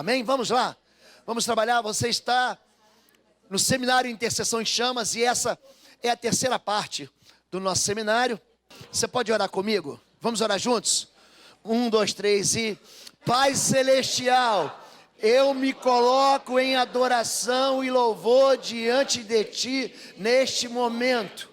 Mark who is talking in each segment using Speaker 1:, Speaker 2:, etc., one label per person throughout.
Speaker 1: Amém? Vamos lá. Vamos trabalhar. Você está no seminário Intercessão em Chamas e essa é a terceira parte do nosso seminário. Você pode orar comigo? Vamos orar juntos? 1, 2, 3 e... Pai Celestial, eu me coloco em adoração e louvor diante de Ti neste momento.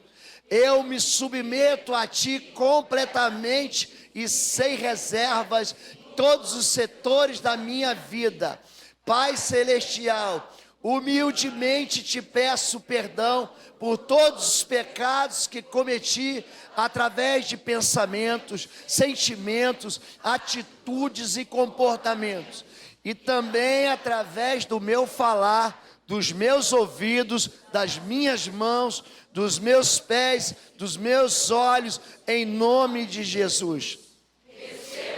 Speaker 1: Eu me submeto a Ti completamente e sem reservas, todos os setores da minha vida. Pai Celestial, humildemente Te peço perdão por todos os pecados que cometi através de pensamentos, sentimentos, atitudes e comportamentos. E também através do meu falar, dos meus ouvidos, das minhas mãos, dos meus pés, dos meus olhos, em nome de Jesus.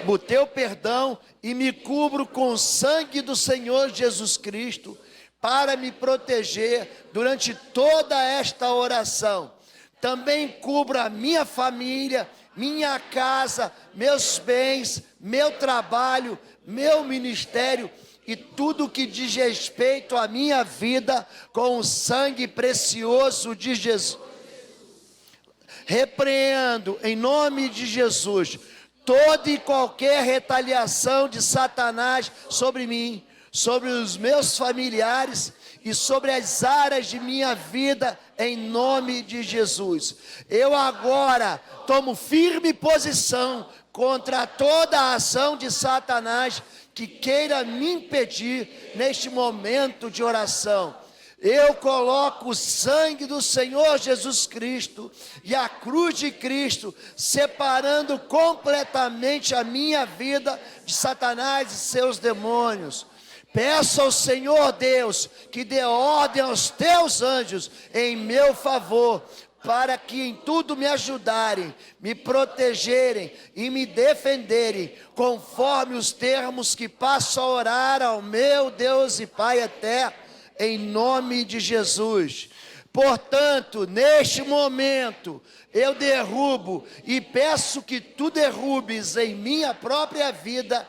Speaker 1: O teu perdão e me cubro com o sangue do Senhor Jesus Cristo, para me proteger durante toda esta oração. Também cubro a minha família, minha casa, meus bens, meu trabalho, meu ministério e tudo que diz respeito à minha vida com o sangue precioso de Jesus. Repreendo em nome de Jesus toda e qualquer retaliação de Satanás sobre mim, sobre os meus familiares e sobre as áreas de minha vida, em nome de Jesus. Eu agora tomo firme posição contra toda a ação de Satanás que queira me impedir neste momento de oração. Eu coloco o sangue do Senhor Jesus Cristo e a cruz de Cristo, separando completamente a minha vida de Satanás e seus demônios. Peço ao Senhor Deus que dê ordem aos teus anjos em meu favor, para que em tudo me ajudarem, me protegerem e me defenderem, conforme os termos que passo a orar ao meu Deus e Pai eterno, em nome de Jesus. Portanto, neste momento, eu derrubo e peço que tu derrubes em minha própria vida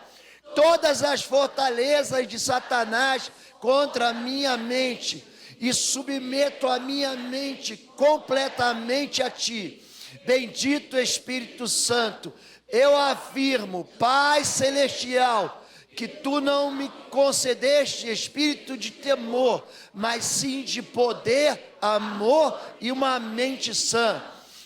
Speaker 1: todas as fortalezas de Satanás contra a minha mente e submeto a minha mente completamente a Ti. Bendito Espírito Santo, eu afirmo, Pai Celestial, que Tu não me concedeste espírito de temor, mas sim de poder, amor e uma mente sã.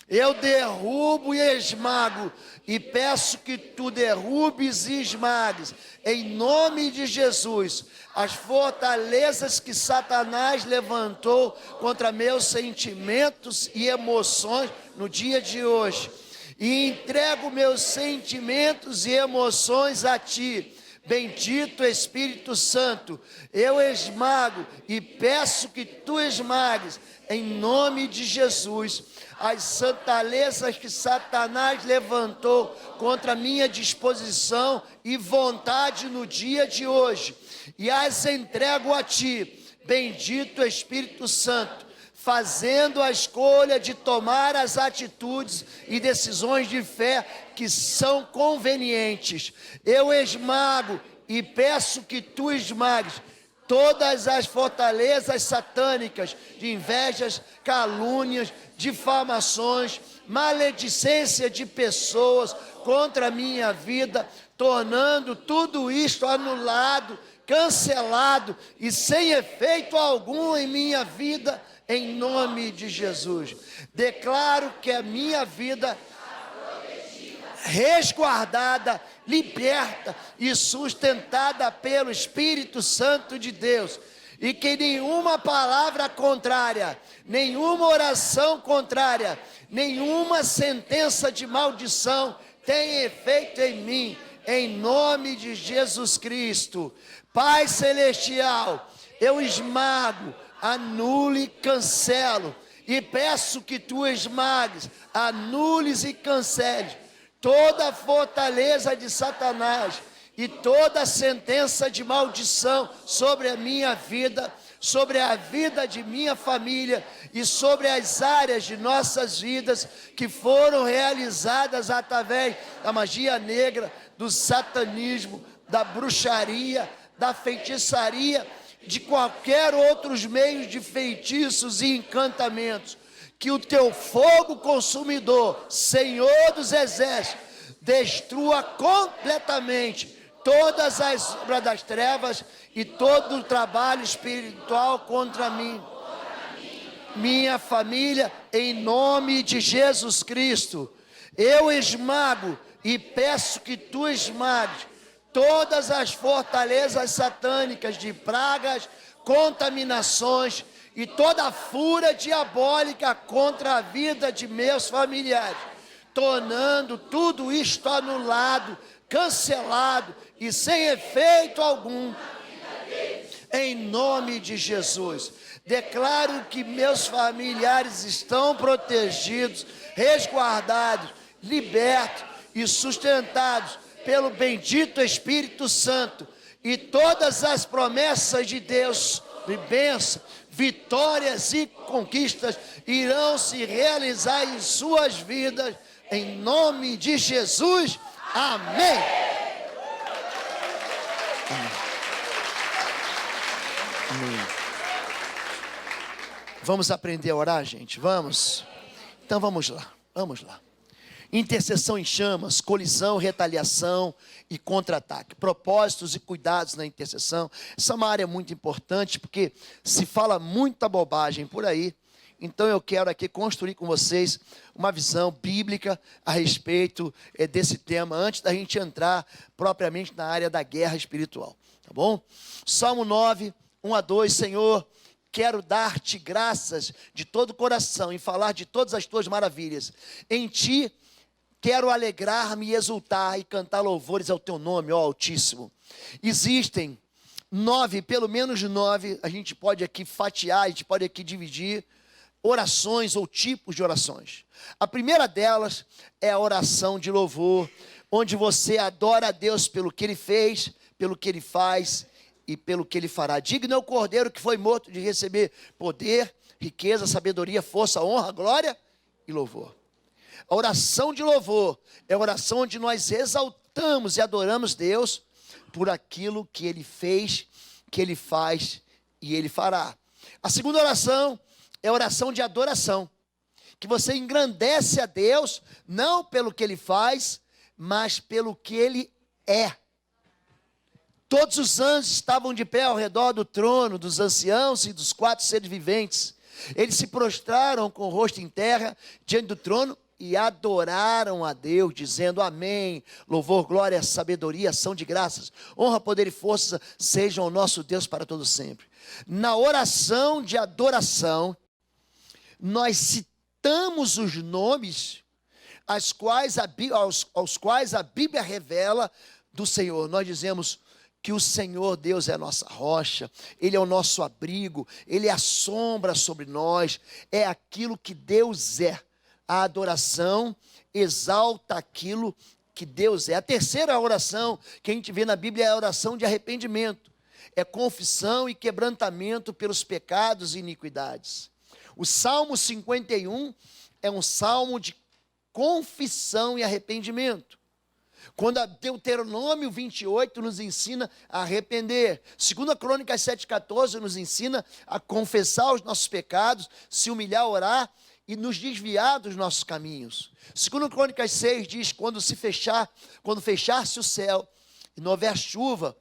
Speaker 1: Eu derrubo e esmago, e peço que Tu derrubes e esmagues, em nome de Jesus, as fortalezas que Satanás levantou contra meus sentimentos e emoções no dia de hoje. E entrego meus sentimentos e emoções a Ti. Bendito Espírito Santo, eu esmago e peço que Tu esmagues, em nome de Jesus, as fortalezas que Satanás levantou contra a minha disposição e vontade no dia de hoje, e as entrego a Ti, bendito Espírito Santo, fazendo a escolha de tomar as atitudes e decisões de fé que são convenientes. Eu esmago e peço que Tu esmagues todas as fortalezas satânicas de invejas, calúnias, difamações, maledicência de pessoas contra a minha vida, tornando tudo isto anulado, cancelado e sem efeito algum em minha vida, em nome de Jesus. Declaro que a minha vida resguardada, liberta e sustentada pelo Espírito Santo de Deus, e que nenhuma palavra contrária, nenhuma oração contrária, nenhuma sentença de maldição tem efeito em mim, em nome de Jesus Cristo. Pai Celestial, eu esmago, anulo e cancelo, e peço que Tu esmagues, anules e canceles toda a fortaleza de Satanás e toda a sentença de maldição sobre a minha vida, sobre a vida de minha família e sobre as áreas de nossas vidas que foram realizadas através da magia negra, do satanismo, da bruxaria, da feitiçaria, de qualquer outros meios de feitiços e encantamentos. Que o teu fogo consumidor, Senhor dos Exércitos, destrua completamente todas as obras das trevas e todo o trabalho espiritual contra mim, minha família, em nome de Jesus Cristo. Eu esmago e peço que tu esmagues todas as fortalezas satânicas de pragas, contaminações e toda a fúria diabólica contra a vida de meus familiares, tornando tudo isto anulado, cancelado e sem efeito algum, em nome de Jesus. Declaro que meus familiares estão protegidos, resguardados, libertos e sustentados pelo bendito Espírito Santo, e todas as promessas de Deus, de bênção, vitórias e conquistas irão se realizar em suas vidas, em nome de Jesus. Amém. Amém. Vamos aprender a orar, gente? Vamos? Então vamos lá, vamos lá. Intercessão em chamas, colisão, retaliação e contra-ataque. Propósitos e cuidados na intercessão. Essa é uma área muito importante, porque se fala muita bobagem por aí. Então eu quero aqui construir com vocês uma visão bíblica a respeito desse tema, antes da gente entrar propriamente na área da guerra espiritual. Tá bom? Salmo 9, 1 a 2, Senhor, quero dar-te graças de todo o coração e falar de todas as tuas maravilhas. Em ti quero alegrar-me e exultar e cantar louvores ao teu nome, ó Altíssimo. Existem 9, pelo menos 9, a gente pode aqui fatiar, a gente pode aqui dividir orações ou tipos de orações. A primeira delas é a oração de louvor, onde você adora a Deus pelo que Ele fez, pelo que Ele faz e pelo que Ele fará. Digno é o Cordeiro que foi morto de receber poder, riqueza, sabedoria, força, honra, glória e louvor. A oração de louvor é a oração onde nós exaltamos e adoramos Deus por aquilo que Ele fez, que Ele faz e Ele fará. A segunda oração é a oração de adoração, que você engrandece a Deus, não pelo que Ele faz, mas pelo que Ele é. Todos os anjos estavam de pé ao redor do trono, dos anciãos e dos 4 seres viventes. Eles se prostraram com o rosto em terra, diante do trono, e adoraram a Deus, dizendo amém, louvor, glória, sabedoria, ação de graças, honra, poder e força sejam o nosso Deus para todo sempre. Na oração de adoração, nós citamos os nomes aos quais a Bíblia revela do Senhor. Nós dizemos que o Senhor Deus é a nossa rocha, Ele é o nosso abrigo, Ele é a sombra sobre nós, é aquilo que Deus é. A adoração exalta aquilo que Deus é. A terceira oração que a gente vê na Bíblia é a oração de arrependimento. É confissão e quebrantamento pelos pecados e iniquidades. O Salmo 51 é um salmo de confissão e arrependimento. Quando a Deuteronômio 28 nos ensina a arrepender. 2 Crônicas 7,14 nos ensina a confessar os nossos pecados, se humilhar, orar e nos desviar dos nossos caminhos. 2 Crônicas 6 diz, quando fechar-se o céu e não houver chuva,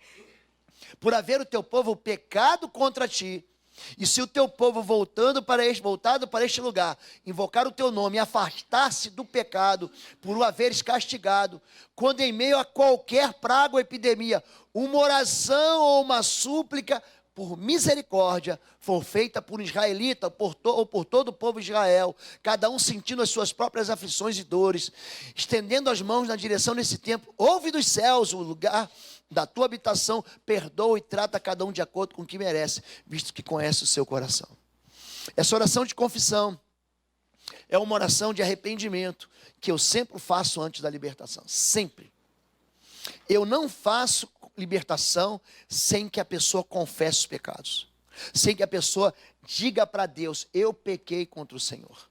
Speaker 1: por haver o teu povo pecado contra ti, e se o teu povo voltado para este lugar, invocar o teu nome e afastar-se do pecado, por o haveres castigado, quando em meio a qualquer praga ou epidemia, uma oração ou uma súplica por misericórdia, for feita por um israelita ou por todo o povo de Israel, cada um sentindo as suas próprias aflições e dores, estendendo as mãos na direção desse tempo, ouve dos céus o lugar da tua habitação, perdoa e trata cada um de acordo com o que merece, visto que conhece o seu coração. Essa oração de confissão é uma oração de arrependimento, que eu sempre faço antes da libertação, sempre. Eu não faço libertação sem que a pessoa confesse os pecados, sem que a pessoa diga para Deus, eu pequei contra o Senhor,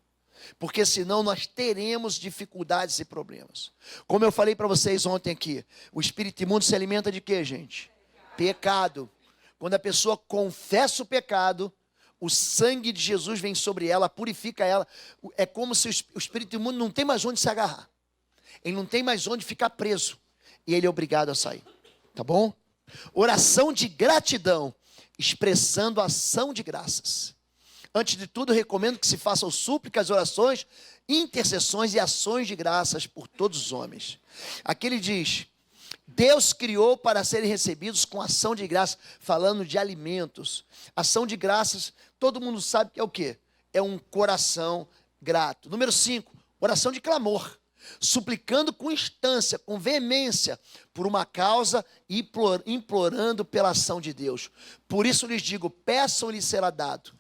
Speaker 1: porque senão nós teremos dificuldades e problemas. Como eu falei para vocês ontem aqui, o espírito imundo se alimenta de quê, gente? Pecado. Quando a pessoa confessa o pecado, o sangue de Jesus vem sobre ela, purifica ela. É como se o espírito imundo não tem mais onde se agarrar. Ele não tem mais onde ficar preso. E ele é obrigado a sair. Tá bom? Oração de gratidão, expressando ação de graças. Antes de tudo, recomendo que se façam súplicas, orações, intercessões e ações de graças por todos os homens. Aqui ele diz: Deus criou para serem recebidos com ação de graças, falando de alimentos. Ação de graças, todo mundo sabe que é o quê? É um coração grato. Número 5, oração de clamor. Suplicando com instância, com veemência, por uma causa e implorando pela ação de Deus. Por isso lhes digo, peçam-lhe será dado.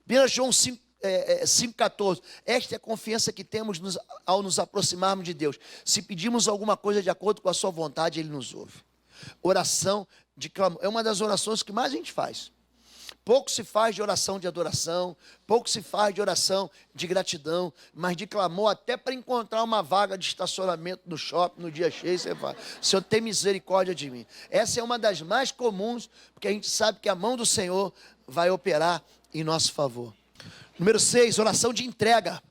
Speaker 1: 1 João 5,14, esta é a confiança que temos ao nos aproximarmos de Deus. Se pedimos alguma coisa de acordo com a sua vontade, Ele nos ouve. Oração de clamor, é uma das orações que mais a gente faz. Pouco se faz de oração de adoração, pouco se faz de oração de gratidão, mas de clamor até para encontrar uma vaga de estacionamento no shopping, no dia cheio, você fala, Senhor, tem misericórdia de mim. Essa é uma das mais comuns, porque a gente sabe que a mão do Senhor vai operar em nosso favor. Número 6, oração de entrega.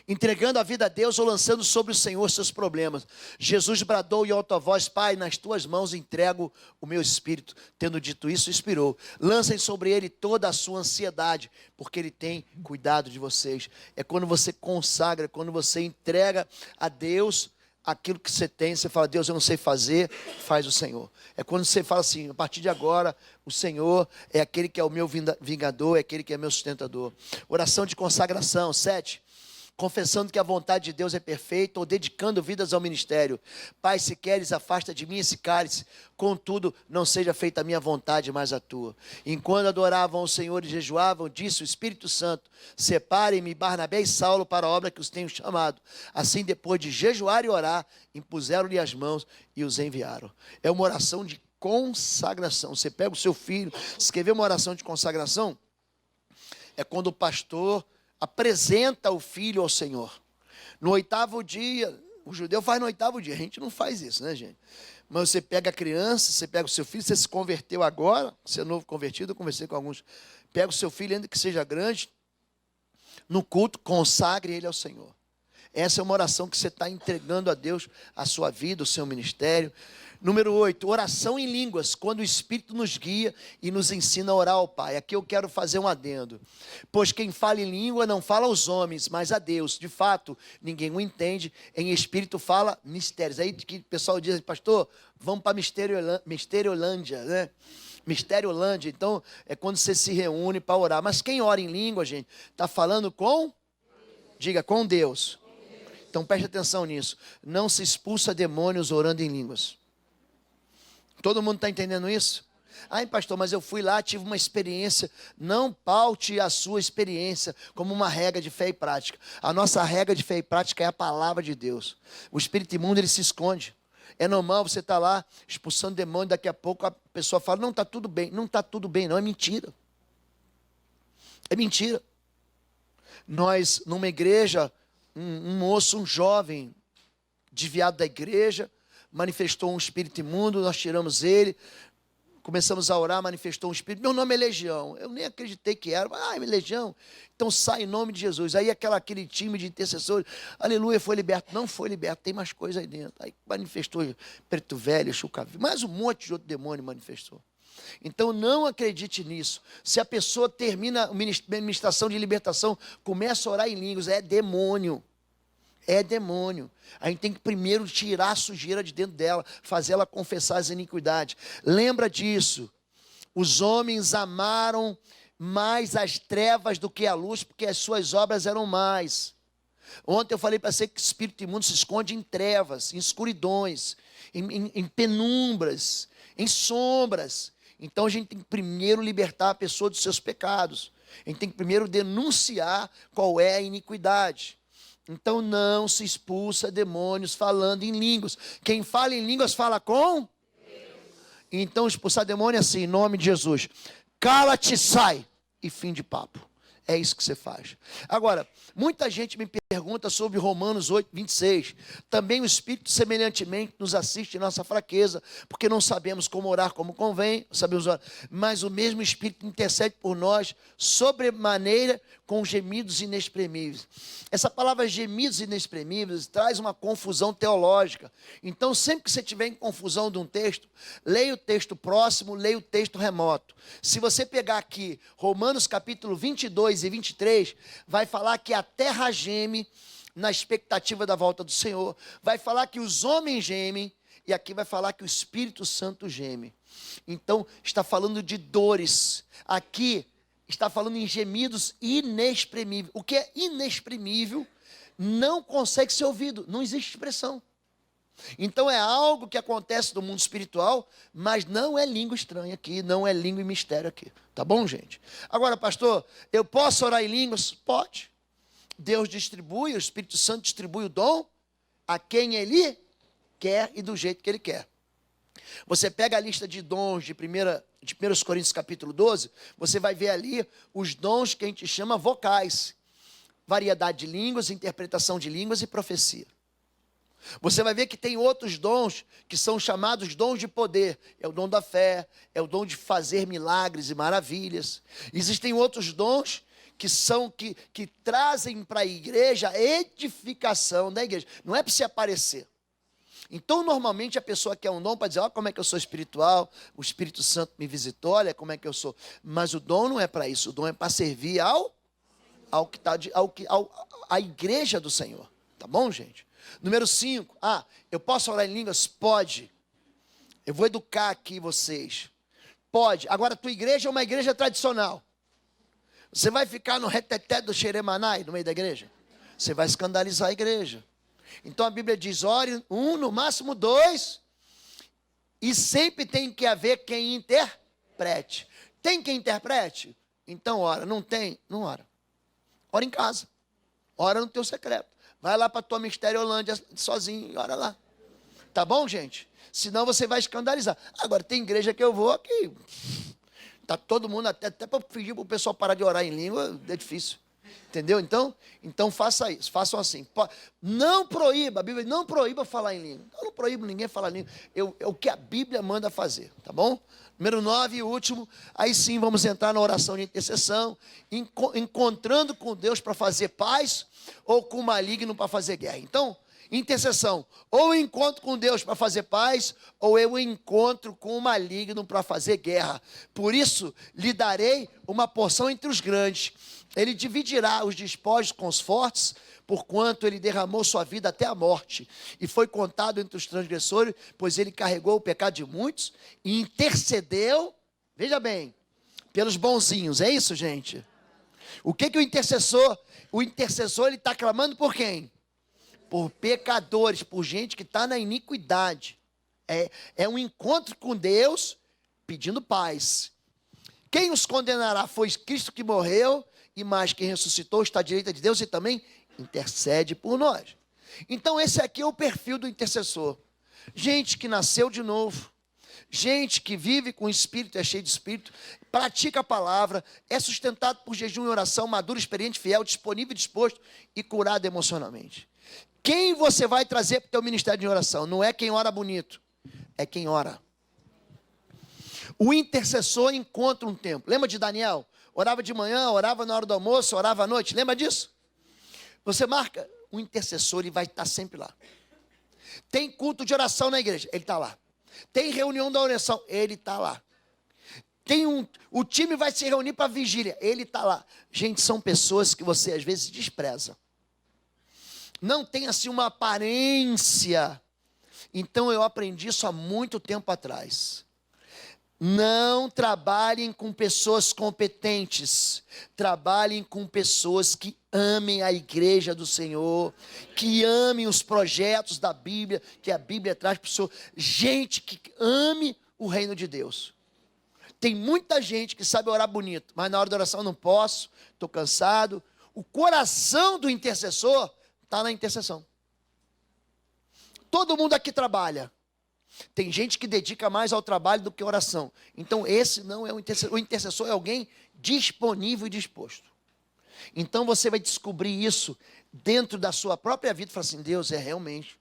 Speaker 1: Entregando a vida a Deus ou lançando sobre o Senhor seus problemas. Jesus bradou em alta voz: Pai, nas tuas mãos entrego o meu espírito. Tendo dito isso, expirou. Lancem sobre ele toda a sua ansiedade, porque ele tem cuidado de vocês. É quando você consagra, quando você entrega a Deus aquilo que você tem, você fala: Deus, eu não sei fazer, faz o Senhor. É quando você fala assim: a partir de agora, o Senhor é aquele que é o meu vingador, é aquele que é meu sustentador. Oração de consagração. 7, confessando que a vontade de Deus é perfeita ou dedicando vidas ao ministério. Pai, se queres, afasta de mim esse cálice, contudo, não seja feita a minha vontade, mas a tua. Enquanto adoravam o Senhor e jejuavam, disse o Espírito Santo: separem-me Barnabé e Saulo para a obra que os tenho chamado. Assim, depois de jejuar e orar, impuseram-lhe as mãos e os enviaram. É uma oração de consagração. Você pega o seu filho, escrever uma oração de consagração, é quando o pastor apresenta o filho ao Senhor. No 8º dia, o judeu faz no 8º dia, a gente não faz isso, né, gente? Mas você pega a criança, você pega o seu filho, você se converteu agora, você é novo convertido, eu conversei com alguns, pega o seu filho, ainda que seja grande, no culto, consagre ele ao Senhor. Essa é uma oração que você está entregando a Deus a sua vida, o seu ministério. Número 8, oração em línguas, quando o Espírito nos guia e nos ensina a orar ao Pai. Aqui eu quero fazer um adendo. Pois quem fala em língua não fala aos homens, mas a Deus. De fato, ninguém o entende, em Espírito fala mistérios. Aí que o pessoal diz: pastor, vamos para Misteriolândia, né? Misteriolândia. Então, é quando você se reúne para orar. Mas quem ora em língua, gente, está falando com? Diga, com Deus. Então preste atenção nisso. Não se expulsa demônios orando em línguas. Todo mundo está entendendo isso? Ai, pastor, mas eu fui lá, tive uma experiência. Não paute a sua experiência como uma regra de fé e prática. A nossa regra de fé e prática é a palavra de Deus. O espírito imundo, ele se esconde. É normal você estar lá expulsando demônio, daqui a pouco a pessoa fala: não, está tudo bem. Não está tudo bem, não, é mentira. É mentira. Nós, numa igreja, um moço, um jovem, desviado da igreja, manifestou um espírito imundo, nós tiramos ele, começamos a orar, manifestou um espírito. Meu nome é Legião. Eu nem acreditei que era. É Legião. Então sai em nome de Jesus. Aí aquele time de intercessores, aleluia, foi liberto. Não foi liberto, tem mais coisa aí dentro. Aí manifestou preto velho, chuca, mais um monte de outro demônio manifestou. Então não acredite nisso. Se a pessoa termina a ministração de libertação, começa a orar em línguas, é demônio. É demônio. A gente tem que primeiro tirar a sujeira de dentro dela, fazer ela confessar as iniquidades. Lembra disso. Os homens amaram mais as trevas do que a luz, porque as suas obras eram mais. Ontem eu falei para você que o espírito imundo se esconde em trevas, em escuridões, em penumbras, em sombras. Então a gente tem que primeiro libertar a pessoa dos seus pecados. A gente tem que primeiro denunciar qual é a iniquidade. Então não se expulsa demônios falando em línguas. Quem fala em línguas fala com Deus. Então expulsar demônio é assim, em nome de Jesus. Cala-te, sai. E fim de papo. É isso que você faz. Agora, muita gente me pergunta: Pergunta sobre Romanos 8, 26. Também o Espírito semelhantemente nos assiste em nossa fraqueza, porque não sabemos como orar como convém, sabemos orar, mas o mesmo Espírito intercede por nós sobremaneira com gemidos inexprimíveis. Essa palavra gemidos inexprimíveis traz uma confusão teológica. Então, sempre que você tiver em confusão de um texto, leia o texto próximo, leia o texto remoto. Se você pegar aqui Romanos capítulo 22 e 23, vai falar que a terra geme na expectativa da volta do Senhor. Vai falar que os homens gemem, e aqui vai falar que o Espírito Santo geme. Então, está falando de dores. Aqui está falando em gemidos inexprimíveis. O que é inexprimível não consegue ser ouvido, não existe expressão. Então é algo que acontece no mundo espiritual, mas não é língua estranha aqui, não é língua e mistério aqui. Tá bom, gente? Agora, pastor, eu posso orar em línguas? Pode. Deus distribui, o Espírito Santo distribui o dom a quem Ele quer e do jeito que Ele quer. Você pega a lista de dons de 1 Coríntios capítulo 12, você vai ver ali os dons que a gente chama vocais. Variedade de línguas, interpretação de línguas e profecia. Você vai ver que tem outros dons que são chamados dons de poder. É o dom da fé, é o dom de fazer milagres e maravilhas. Existem outros dons que trazem para a igreja a edificação da igreja. Não é para se aparecer. Então, normalmente, a pessoa quer um dom para dizer, olha como é que eu sou espiritual, o Espírito Santo me visitou, olha como é que eu sou. Mas o dom não é para isso, o dom é para servir à igreja do Senhor. Tá bom, gente? Número 5, eu posso orar em línguas? Pode. Eu vou educar aqui vocês. Pode. Agora, a tua igreja é uma igreja tradicional. Você vai ficar no reteté do xeremanai no meio da igreja? Você vai escandalizar a igreja. Então a Bíblia diz, ore 1, no máximo 2, e sempre tem que haver quem interprete. Tem quem interprete? Então ora. Não tem? Não ora. Ora em casa. Ora no teu secreto. Vai lá para a tua Misteriolândia sozinho e ora lá. Tá bom, gente? Senão você vai escandalizar. Agora, tem igreja que eu vou que tá todo mundo, até para pedir para o pessoal parar de orar em língua, é difícil. Entendeu? Então faça isso, façam assim. Não proíba, a Bíblia não proíba falar em língua. Eu não proíbo ninguém falar em língua. É o que a Bíblia manda fazer, tá bom? Número 9 e último, aí sim vamos entrar na oração de intercessão, encontrando com Deus para fazer paz, ou com o maligno para fazer guerra. Então, intercessão, ou eu encontro com Deus para fazer paz, ou eu encontro com o maligno para fazer guerra. Por isso, lhe darei uma porção entre os grandes. Ele dividirá os despojos com os fortes, porquanto ele derramou sua vida até a morte, e foi contado entre os transgressores, pois ele carregou o pecado de muitos, e intercedeu, veja bem, pelos bonzinhos. É isso, gente? O que o intercessor? O intercessor, ele está clamando por quem? Por pecadores, por gente que está na iniquidade. É um encontro com Deus, pedindo paz. Quem os condenará? Foi Cristo que morreu, e mais quem ressuscitou está à direita de Deus e também intercede por nós. Então esse aqui é o perfil do intercessor. Gente que nasceu de novo, gente que vive com o Espírito, é cheio de Espírito, pratica a palavra, é sustentado por jejum e oração, maduro, experiente, fiel, disponível e disposto e curado emocionalmente. Quem você vai trazer para o teu ministério de oração? Não é quem ora bonito, é quem ora. O intercessor encontra um tempo. Lembra de Daniel? Orava de manhã, orava na hora do almoço, orava à noite. Lembra disso? Você marca, o intercessor, ele vai estar sempre lá. Tem culto de oração na igreja, ele está lá. Tem reunião da oração, ele está lá. O time vai se reunir para vigília, ele está lá. Gente, são pessoas que você às vezes despreza. Não tem assim uma aparência. Então eu aprendi isso há muito tempo atrás. Não trabalhem com pessoas competentes, trabalhem com pessoas que amem a igreja do Senhor, que amem os projetos da Bíblia, que a Bíblia traz para o Senhor. Gente que ame o reino de Deus. Tem muita gente que sabe orar bonito, mas na hora da oração eu não posso, estou cansado. O coração do intercessor está na intercessão. Todo mundo aqui trabalha. Tem gente que dedica mais ao trabalho do que à oração. Então esse não é o intercessor. O intercessor é alguém disponível e disposto. Então você vai descobrir isso dentro da sua própria vida, fala assim, Deus, realmente,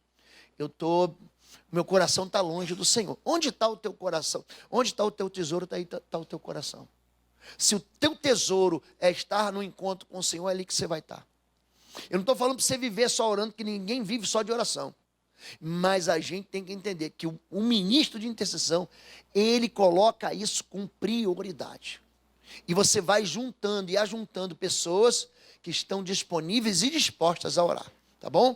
Speaker 1: meu coração está longe do Senhor. Onde está o teu coração? Onde está o teu tesouro? Está aí está o teu coração. Se o teu tesouro é estar no encontro com o Senhor, é ali que você vai estar. Eu não estou falando para você viver só orando, que ninguém vive só de oração. Mas a gente tem que entender que o ministro de intercessão, ele coloca isso com prioridade. E você vai juntando e ajuntando pessoas que estão disponíveis e dispostas a orar. Tá bom?